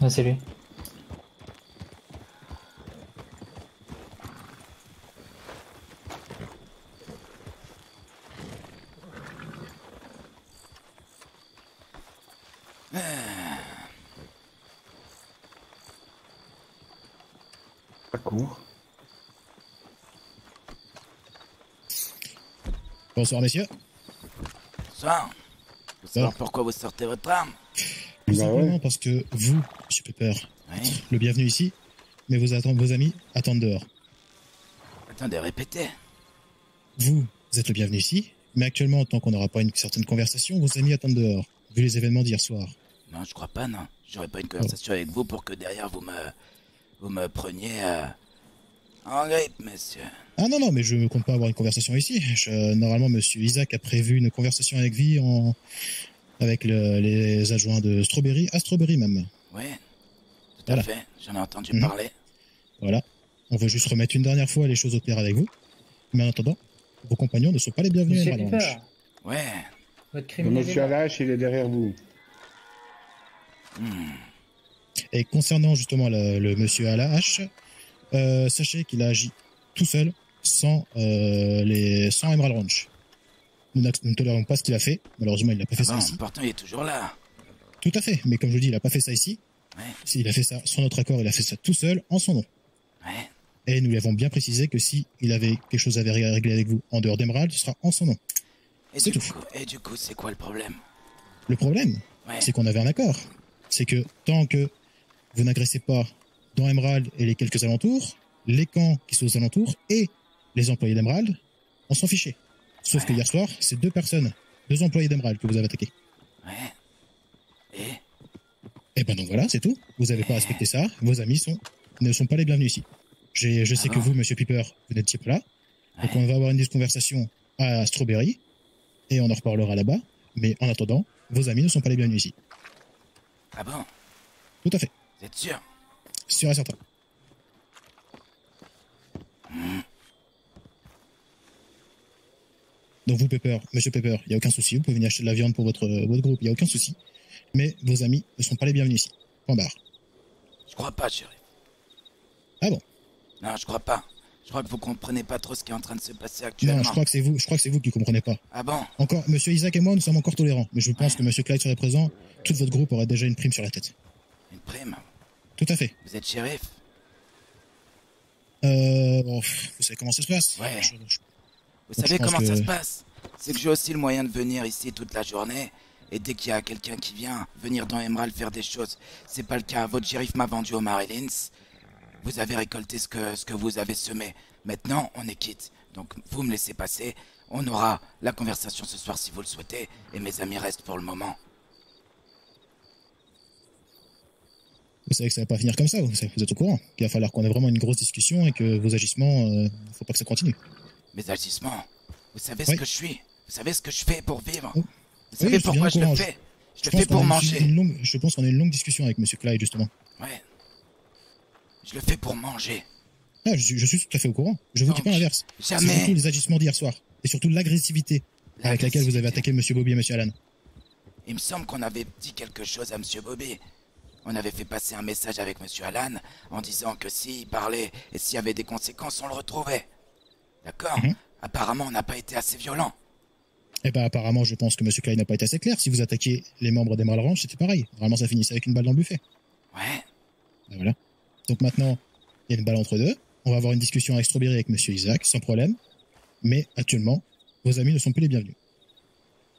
Ouais, c'est lui. Ça court. Bonsoir messieurs. Bonsoir. Faut savoir pourquoi vous sortez votre arme. Tout Bah simplement ouais. parce que vous, monsieur Pepper, Oui. le bienvenu ici, mais vos amis attendent dehors. Attendez, répétez. Vous êtes le bienvenu ici, mais actuellement, tant qu'on n'aura pas une certaine conversation, vos amis attendent dehors, vu les événements d'hier soir. Non, je crois pas, non. J'aurais pas une conversation avec vous pour que derrière vous me preniez en grippe, monsieur. Ah non, non, mais je ne compte pas avoir une conversation ici. Normalement, monsieur Isaac a prévu une conversation avec vie avec les adjoints de Strawberry, à Strawberry même. Oui, tout Voilà. à fait. J'en ai entendu Mhm. parler. Voilà. On veut juste remettre une dernière fois les choses au clair avec vous. Mais en attendant, vos compagnons ne sont pas les bienvenus Monsieur à Emerald Piper, Ranch. Ouais. votre Le criminel est monsieur à là. l'âge, il est derrière vous. Et concernant justement le monsieur à la hache, sachez qu'il a agi tout seul, sans Emerald Ranch. Nous ne tolérons pas ce qu'il a fait. Malheureusement, il n'a pas fait ça Bon, ici. pourtant, il est toujours là. Tout à fait. Mais comme je vous dis, il n'a pas fait ça ici. Ouais. Il a fait ça sans notre accord, il a fait ça tout seul, en son nom. Ouais. Et nous lui avons bien précisé que si il avait quelque chose à régler avec vous en dehors d'Emerald, ce sera en son nom. C'est tout. Et du coup, c'est quoi le problème? Le problème, Ouais. c'est qu'on avait un accord. C'est que tant que vous n'agressez pas dans Emerald et les quelques alentours, les camps qui sont aux alentours et les employés d'Emerald, on s'en fichait. Sauf que hier soir, c'est deux employés d'Emerald que vous avez attaqués. Ouais. Et ben donc voilà, c'est tout. Vous n'avez pas respecté ça. Vos amis ne sont pas les bienvenus ici. Je sais que vous, monsieur Piper, vous n'étiez pas là. Donc on va avoir une conversation à Strawberry et on en reparlera là-bas. Mais en attendant, vos amis ne sont pas les bienvenus ici. Ah bon? Tout à fait. Vous êtes sûr? Sûr et certain. Donc vous, monsieur Pepper, il n'y a aucun souci. Vous pouvez venir acheter de la viande pour votre groupe, il n'y a aucun souci. Mais vos amis ne sont pas les bienvenus ici. Point barre. Je crois pas, chérie. Ah bon? Non, je crois pas. Je crois que vous comprenez pas trop ce qui est en train de se passer actuellement. Non, je crois que c'est vous qui comprenez pas. Ah bon? Encore, monsieur Isaac et moi, nous sommes encore tolérants. Mais je pense que monsieur Clyde serait présent, tout votre groupe aurait déjà une prime sur la tête. Une prime? Tout à fait. Vous êtes shérif? Bon, vous savez comment ça se passe? Ouais. Vous Donc, savez je pense comment que- ça se passe? C'est que j'ai aussi le moyen de venir ici toute la journée. Et dès qu'il y a quelqu'un qui vient venir dans Emerald faire des choses, c'est pas le cas. Votre shérif m'a vendu au Marylins. Vous avez récolté ce que vous avez semé. Maintenant, on est quitte. Donc, vous me laissez passer. On aura la conversation ce soir si vous le souhaitez. Et mes amis restent pour le moment. Vous savez que ça va pas finir comme ça, vous êtes au courant. Qu'il va falloir qu'on ait vraiment une grosse discussion et que vos agissements, faut pas que ça continue. Mes agissements, vous savez Oui. ce que je suis? Vous savez ce que je fais pour vivre? Oh. Vous savez Oui, je suis pourquoi je bien au le courant. fais? Je le pense fais pour qu'on a manger. je pense qu'on a une longue discussion avec monsieur Clyde, justement. Ouais. Je le fais pour manger. Ah, je suis tout à fait au courant. Je vous dis Donc, pas l'inverse. C'est jamais. surtout les agissements d'hier soir. Et surtout l'agressivité avec laquelle vous avez attaqué monsieur Bobby et monsieur Alan. Il me semble qu'on avait dit quelque chose à Monsieur Bobby. On avait fait passer un message avec Monsieur Alan en disant que s'il parlait et s'il y avait des conséquences, on le retrouvait. D'accord? Mhm. Apparemment, on n'a pas été assez violent. Eh ben, apparemment, je pense que monsieur Clyde n'a pas été assez clair. Si vous attaquiez les membres d'Emerald Ranch, c'était pareil. Vraiment, ça finissait avec une balle dans le buffet. Ouais. Ben voilà. Donc maintenant, il y a une balle entre deux. On va avoir une discussion avec Strawberry avec monsieur Isaac, sans problème. Mais actuellement, vos amis ne sont plus les bienvenus.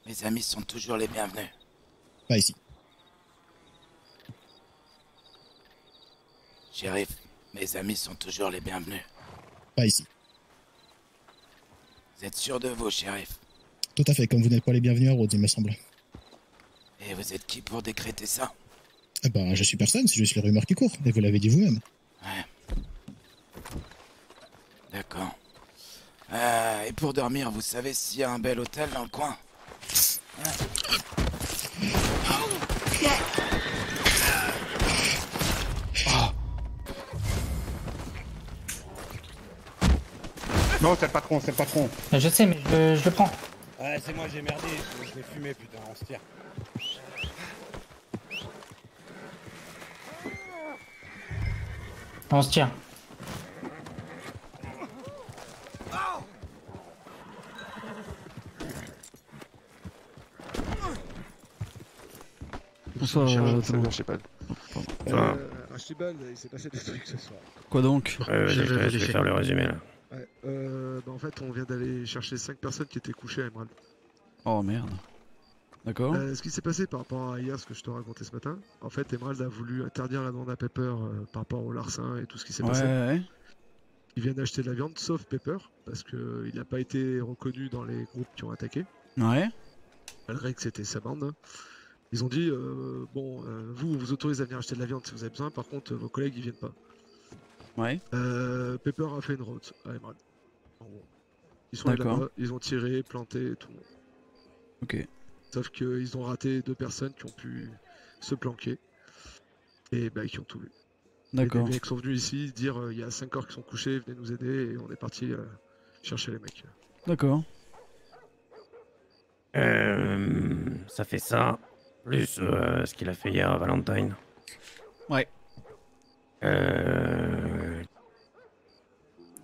Mes amis sont toujours les bienvenus. Pas ici. Shérif, mes amis sont toujours les bienvenus. Pas ici. Vous êtes sûr de vous, shérif? Tout à fait, comme vous n'êtes pas les bienvenus à Rhodes, il me semble. Et vous êtes qui pour décréter ça? Eh ben, je suis personne, c'est juste les rumeurs qui courent. Et vous l'avez dit vous-même. Ouais. D'accord. Et pour dormir, vous savez s'il y a un bel hôtel dans le coin? Non, c'est le patron, c'est le patron. Je sais, mais je le prends. Ouais, c'est moi, j'ai merdé, je l'ai fumé, putain, on se tire. On se tire. Bonsoir, tout le monde. Archibald, il s'est passé des trucs ce soir. Quoi donc? Je vais faire le résumé là. Ouais, en fait, on vient d'aller chercher 5 personnes qui étaient couchées à Emerald. Oh merde. D'accord. Ce qui s'est passé par rapport à hier, ce que je te racontais ce matin, en fait, Emerald a voulu interdire la vente à Pepper par rapport au larcin et tout ce qui s'est passé. Ouais. Ils viennent acheter de la viande, sauf Pepper, parce qu'il n'a pas été reconnu dans les groupes qui ont attaqué, Ouais. malgré que c'était sa bande. Ils ont dit, vous, on vous autorise à venir acheter de la viande si vous avez besoin, par contre, vos collègues, ils viennent pas. Ouais. Pepper a fait une route à Emerald. En gros. Ils sont allés D'accord. là-bas, ils ont tiré, planté tout le monde. Ok. Sauf qu'ils ont raté 2 personnes qui ont pu se planquer et qui ont tout vu. D'accord. Les mecs sont venus ici dire il y a 5 corps qui sont couchés, venez nous aider et on est parti chercher les mecs. D'accord. Ça fait ça, plus ce qu'il a fait hier à Valentine. Ouais. Je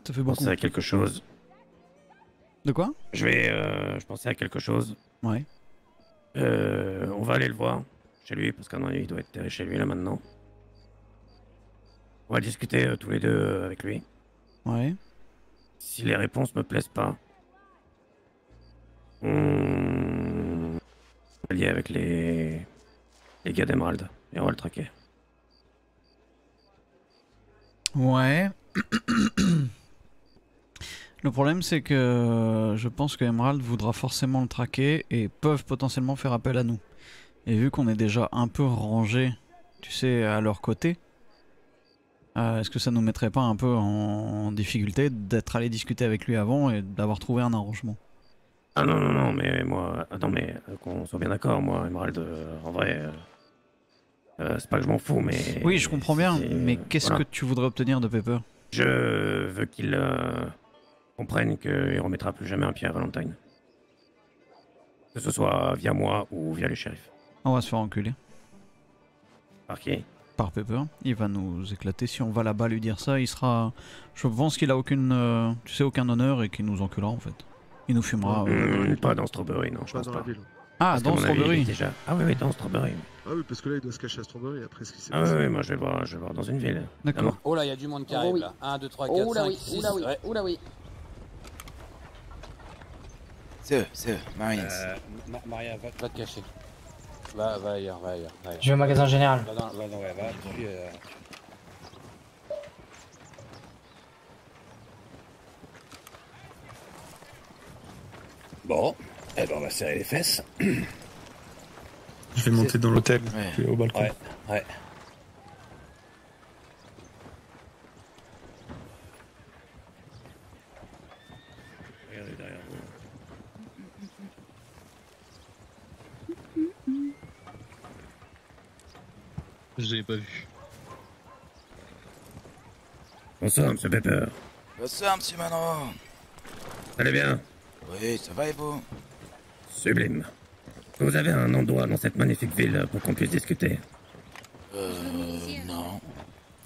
Ça fait beaucoup. pensais à quelque chose. De quoi? Je pensais à quelque chose. Ouais. On va aller le voir chez lui, parce qu'à mon avis, il doit être chez lui là maintenant. On va discuter tous les deux avec lui. Ouais. Si les réponses me plaisent pas, on va lier avec les gars d'Emerald et on va le traquer. Ouais. Le problème, c'est que je pense que Emerald voudra forcément le traquer et peuvent potentiellement faire appel à nous. Et vu qu'on est déjà un peu rangé, tu sais, à leur côté, est-ce que ça nous mettrait pas un peu en difficulté d'être allé discuter avec lui avant et d'avoir trouvé un arrangement? Ah non, mais moi... Attends, mais qu'on soit bien d'accord, moi, Emerald, en vrai... c'est pas que je m'en fous, mais... Oui, je comprends bien, c'est- mais qu'est-ce voilà. que tu voudrais obtenir de Pepper? Je veux qu'il comprenne qu'il remettra plus jamais un pied à Valentine. Que ce soit via moi ou via les shérifs. On va se faire enculer Par qui? par Pepper. Il va nous éclater. Si on va là-bas lui dire ça, il sera... Je pense qu'il a aucune, tu sais, aucun honneur et qu'il nous enculera en fait. Il nous fumera. Pas dans Strawberry, non, je Pas pense dans pas. la ville. Ah, Parce qu'à dans mon avis, il est Strawberry. déjà... Ah oui, dans Strawberry. Ah oui, parce que là il doit se cacher à Strawberry après ce qui s'est Ah passé. oui, moi je vais le voir dans une ville. D'accord. Oh là, il y a du monde qui arrive oui. là. 1, 2, 3, 4, 5, 6. Ouais. oula oui. C'est eux, Marines. Maria, va te cacher. Va ailleurs, va ailleurs. Je vais au magasin général. Va dans, ouais, va. Puis, Bon, eh ben on va serrer les fesses. Je vais monter dans l'hôtel, Ouais. au balcon. Ouais. Regardez derrière vous. Je l'avais pas vu. Bonsoir, monsieur Pepper. Bonsoir, monsieur Manon. Allez bien. Oui, ça va et vous? Sublime. Vous avez un endroit dans cette magnifique ville pour qu'on puisse discuter. Non.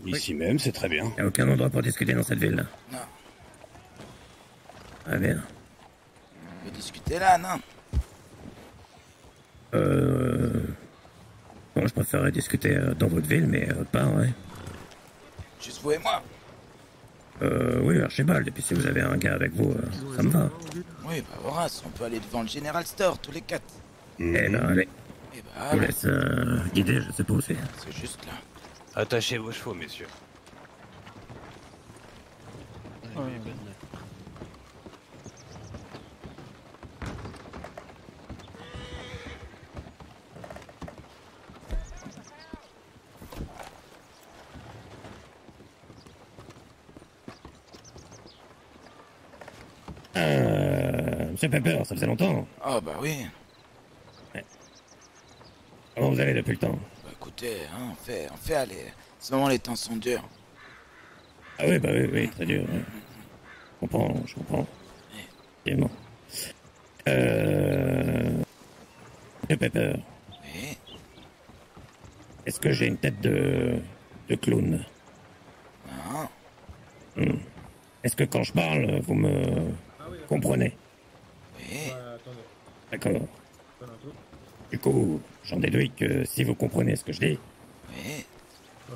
Ici même, c'est très bien. Il n'y a aucun endroit pour discuter dans cette ville. Non. Très bien. On peut discuter là, non? Bon, je préférerais discuter dans votre ville, mais pas, ouais. Juste vous et moi? Oui, Archibald, et puis si vous avez un gars avec vous, ça me va. Oui, bah Horace, on peut aller devant le General Store, tous les 4. Eh ben, allez, Eh bah, je vous allez, laisse guider, je sais pas où c'est. c'est juste là. attachez vos chevaux, messieurs. Monsieur Pepper, ça faisait longtemps. Oh bah oui. Comment vous allez depuis le temps? Bah écoutez, hein, on fait aller. En ce moment, les temps sont durs. Ah oui, bah oui, très dur. Ouais. Je comprends. Effectivement. Monsieur Pepper, Oui. est-ce que j'ai une tête de clown? Non. Est-ce que quand je parle, vous me comprenez? Oui. D'accord. Du coup, j'en déduis que si vous comprenez ce que je dis, Oui.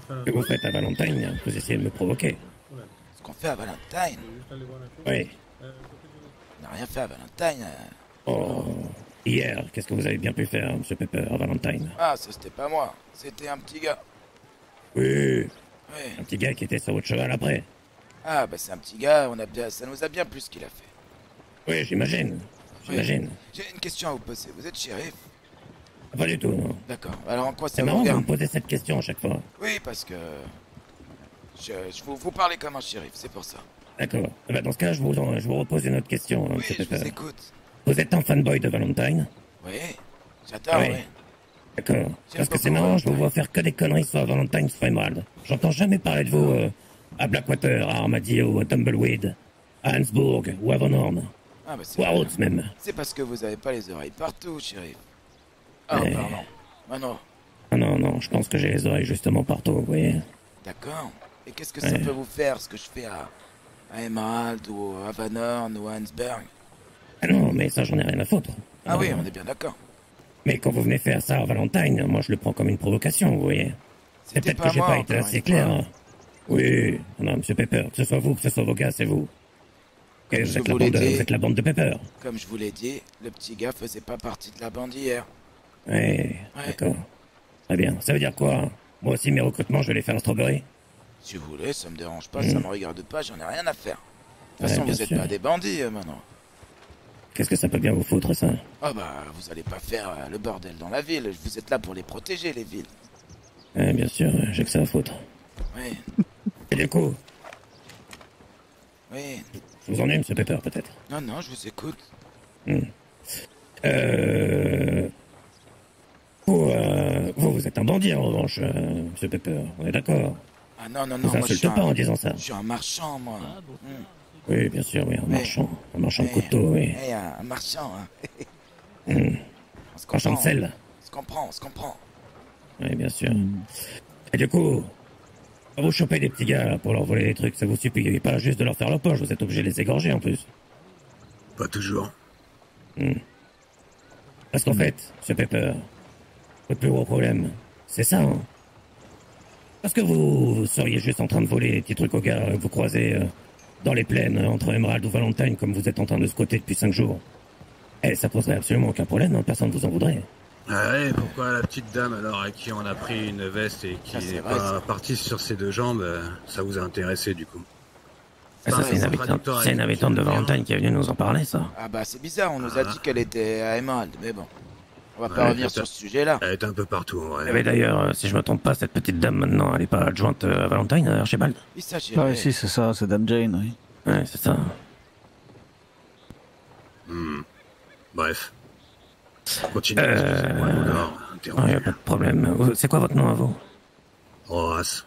ce que vous faites à Valentine, vous essayez de me provoquer. Ce qu'on fait à Valentine. Oui. On n'a rien fait à Valentine. Oh. Hier, qu'est-ce que vous avez bien pu faire, Monsieur Pepper, à Valentine? Ah, ça c'était pas moi. C'était un petit gars. Oui. Oui. Un petit gars qui était sur votre cheval après. Ah, bah c'est un petit gars, ça nous a bien plu ce qu'il a fait. Oui, j'imagine. J'imagine. J'ai une question à vous poser. Vous êtes shérif? Pas du tout, non. D'accord. Alors en quoi ça C'est vous marrant de regarde? me poser cette question à chaque fois. Oui, parce que... vous parlez comme un shérif, c'est pour ça. D'accord. Eh ben, dans ce cas, je vous repose une autre question, Oui, Monsieur je Pepper. vous écoute. Vous êtes un fanboy de Valentine? Oui, j'adore, Oui. oui. D'accord. Parce que beaucoup c'est marrant, je vous Valentine. vois faire que des conneries sur Valentine, sur Emerald. J'entends jamais parler de vous à Blackwater, à Armadillo, à Tumbleweed, à Hansburg ou à Von Horn. Ah, bah Ou à Rhodes même. c'est parce que vous avez pas les oreilles partout, shérif. Ah, Mais- pardon. Ah non, Ah non, non, je pense que j'ai les oreilles justement partout, vous voyez. d'accord. Et qu'est-ce que ça Ouais. peut vous faire, ce que je fais à Emerald, ou à Van Horn, ou à Hansberg? Ah non, mais ça, j'en ai rien à foutre. Ah oui, on est bien d'accord. Mais quand vous venez faire ça à Valentine, moi je le prends comme une provocation, vous voyez. C'est C'était peut-être que j'ai moi, pas été encore assez une clair. fois. hein. Oui, non, Monsieur Pepper, que ce soit vous, que ce soit vos gars, c'est vous. Et Comme vous je êtes, la vous l'ai bande de, dit. vous êtes la bande de Pepper. Comme je vous l'ai dit, le petit gars faisait pas partie de la bande hier. Oui, Ouais. d'accord. Très bien. Ça veut dire quoi? Moi aussi, mes recrutements, je vais les faire à Strawberry. Si vous voulez, ça me dérange pas, ça me regarde pas, j'en ai rien à faire. De toute Ouais, façon, bien vous êtes sûr. pas des bandits maintenant. Qu'est-ce que ça peut bien vous foutre, ça? Ah bah, vous allez pas faire le bordel dans la ville, vous êtes là pour les protéger, les villes. Bien sûr, j'ai que ça à foutre. Oui, Et du coup, oui. je vous ennuie, Monsieur Pepper, peut-être? Non, non, je vous écoute. Vous êtes un bandit, en revanche, Monsieur Pepper. On est d'accord? Ah non, non, Vous non, moi je suis insulte pas en un... disant ça. Je suis un marchand, moi. Oui, bien sûr, oui, un marchand de couteau, oui. Un marchand, hein. Hmm. On se Marchand de comprend. sel. On se comprend, on se comprend. Oui, bien sûr. Et du coup, quand vous chopez des petits gars là, pour leur voler des trucs, ça vous suffit pas juste de leur faire leur poche, vous êtes obligé de les égorger en plus. Pas toujours. Parce qu'en fait, Monsieur Pepper, votre plus gros problème, c'est ça, hein. Parce que vous seriez juste en train de voler des petits trucs aux gars que vous croisez dans les plaines entre Emerald ou Valentine comme vous êtes en train de squatter depuis 5 jours. Eh, ça poserait absolument aucun problème, hein, personne ne vous en voudrait. Ah ouais, pourquoi la petite dame alors à qui on a pris une veste et qui Ah, c'est n'est vrai, pas ça. partie sur ses deux jambes, ça vous a intéressé du coup? Ah, ça, c'est une habitante de Valentine qui est venue nous en parler, ça. Ah bah, c'est bizarre, on nous a dit qu'elle était à Emerald, mais bon. On va pas Ouais, revenir c'est sur ça. ce sujet-là. Elle est un peu partout, ouais. Eh ben, d'ailleurs, si je me trompe pas, cette petite dame maintenant, elle est pas adjointe à Valentine, à Archibald? Il s'agirait... Ouais, si, c'est ça, c'est Dame Jane, oui. Ouais, c'est ça. Bref. Continue, excusez-moi, Nord, Ah, y interrompu. a pas de problème. C'est quoi votre nom à vous? Horace.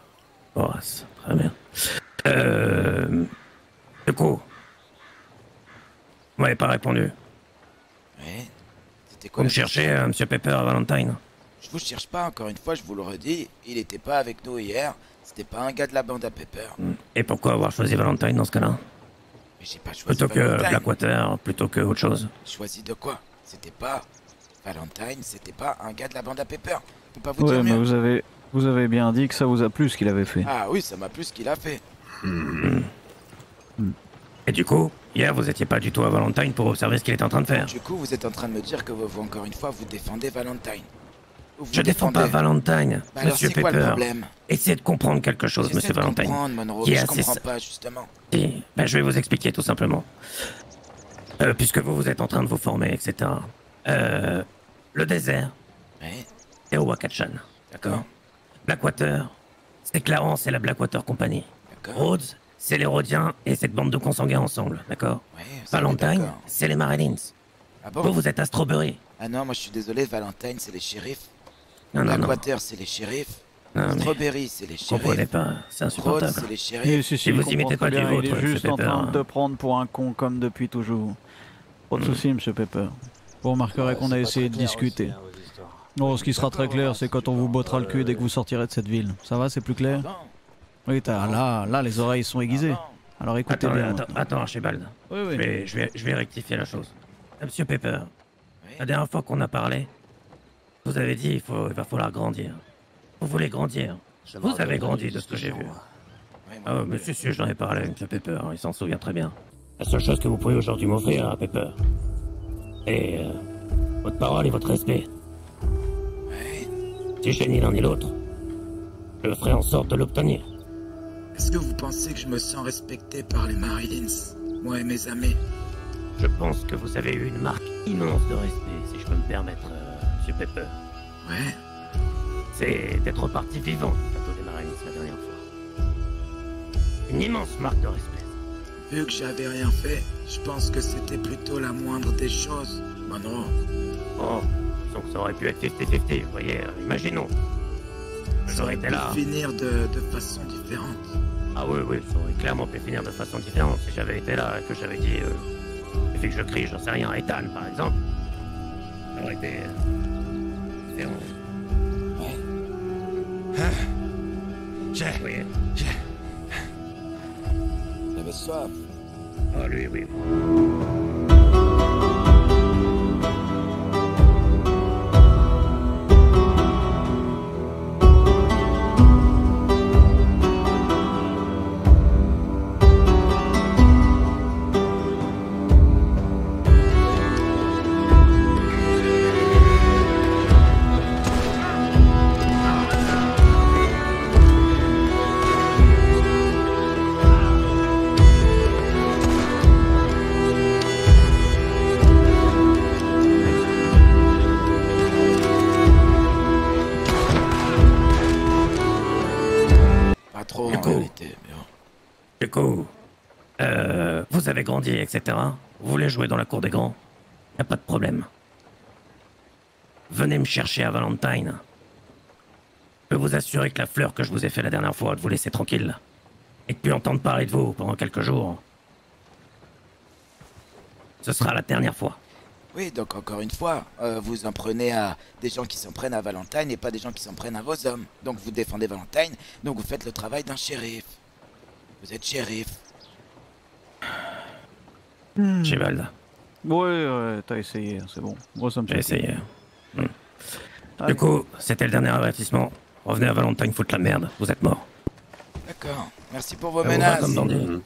Horace, très bien. Du coup, vous m'avez pas répondu. Oui. C'était quoi Vous me la cherchez, Monsieur Pepper à Valentine? Je vous cherche pas, encore une fois, je vous le redis. Il était pas avec nous hier. C'était pas un gars de la bande à Pepper. Et pourquoi avoir choisi Valentine dans ce cas-là? Mais j'ai pas choisi Plutôt que Valentine. Blackwater, plutôt que autre chose? Choisi de quoi? C'était pas Valentine, c'était pas un gars de la bande à Pepper. Je peux pas vous Ouais, dire mais mieux. vous avez bien dit que ça vous a plu ce qu'il avait fait. Ah oui, ça m'a plu ce qu'il a fait. Et du coup, hier, vous étiez pas du tout à Valentine pour observer ce qu'il était en train de faire. Du coup, vous êtes en train de me dire que vous, encore une fois, vous défendez Valentine. Ou vous Je défends pas défendez- Valentine, Bah alors, Monsieur c'est quoi le Pepper. problème? Essayez de comprendre quelque chose, J'essaie Monsieur de Valentine. comprendre, Monroe, Qui mais est je assez comprends sa- pas, justement. Et, ben, je vais vous expliquer tout simplement. Puisque vous êtes en train de vous former, etc. Le désert, Oui, c'est au Wakachan. d'accord, Blackwater, c'est Clarence et la Blackwater Company. d'accord. Rhodes, c'est les Rhodiens et cette bande de consanguins ensemble, d'accord? Oui, ça, on est Valentine, d'accord. c'est les Marlins. Ah bon? Vous êtes à Strawberry. Ah non, moi je suis désolé, Valentine, c'est les shérifs. Non, non, non. Blackwater, c'est les shérifs. Non, mais Strawberry, c'est les vous comprenez shérifs. pas, c'est Rhodes, insupportable. c'est les Et shérifs. si, Et vous il imitez comprend pas très du bien, vôtre, il est juste Monsieur en train Pepper. de te prendre pour un con comme depuis toujours. Pas de soucis, Monsieur Pepper. Vous remarquerez qu'on a essayé de discuter. Non, ce qui sera très clair, c'est quand on vous bottera le cul dès que vous sortirez de cette ville. Ça va, c'est plus clair? Non, Oui, là, les oreilles sont aiguisées. Alors écoutez bien. Attends, Archibald. Oui, oui. Je vais rectifier la chose. Monsieur Pepper, la dernière fois qu'on a parlé, vous avez dit il va falloir grandir. Vous voulez grandir. Vous avez grandi de ce que j'ai vu. Ah, mais si, j'en ai parlé avec M. Pepper, il s'en souvient très bien. La seule chose que vous pouvez aujourd'hui m'offrir, hein, Pepper, c'est votre parole et votre respect. Si j'ai ni l'un ni l'autre, je ferai en sorte de l'obtenir. Est-ce que vous pensez que je me sens respecté par les Marilins, moi et mes amis? Je pense que vous avez eu une marque immense de respect, si je peux me permettre, M. Pepper. Ouais. C'est d'être reparti vivant du plateau des Marilins la dernière fois. Une immense marque de respect. Vu que j'avais rien fait, je pense que c'était plutôt la moindre des choses, Monroe. Oh, donc ça aurait pu être 50-50, vous voyez, imaginons. J'aurais été là. Finir de façon différente. Ah oui, ça aurait clairement pu finir de façon différente si j'avais été là et que j'avais dit... il fait que je crie, j'en sais rien, à Ethan, par exemple. Ça aurait été... différent. Ouais. J'avais soif. Ah, lui, oui. Du coup, vous avez grandi, etc. Vous voulez jouer dans la cour des grands? Y a pas de problème. Venez me chercher à Valentine. Je peux vous assurer que la fleur que je vous ai fait la dernière fois de vous laisser tranquille, et de plus entendre parler de vous pendant quelques jours, ce sera la dernière fois. Oui, donc encore une fois, vous en prenez à des gens qui s'en prennent à Valentine et pas des gens qui s'en prennent à vos hommes. Donc vous défendez Valentine, donc vous faites le travail d'un shérif. Vous êtes shérif. Archibald. Ouais, t'as essayé, c'est bon. Moi, ça me J'ai suffit. essayé. Du coup, c'était le dernier avertissement. Revenez à Valentine foutre la merde, vous êtes mort. D'accord, merci pour vos Ça vous va menaces. comme bandit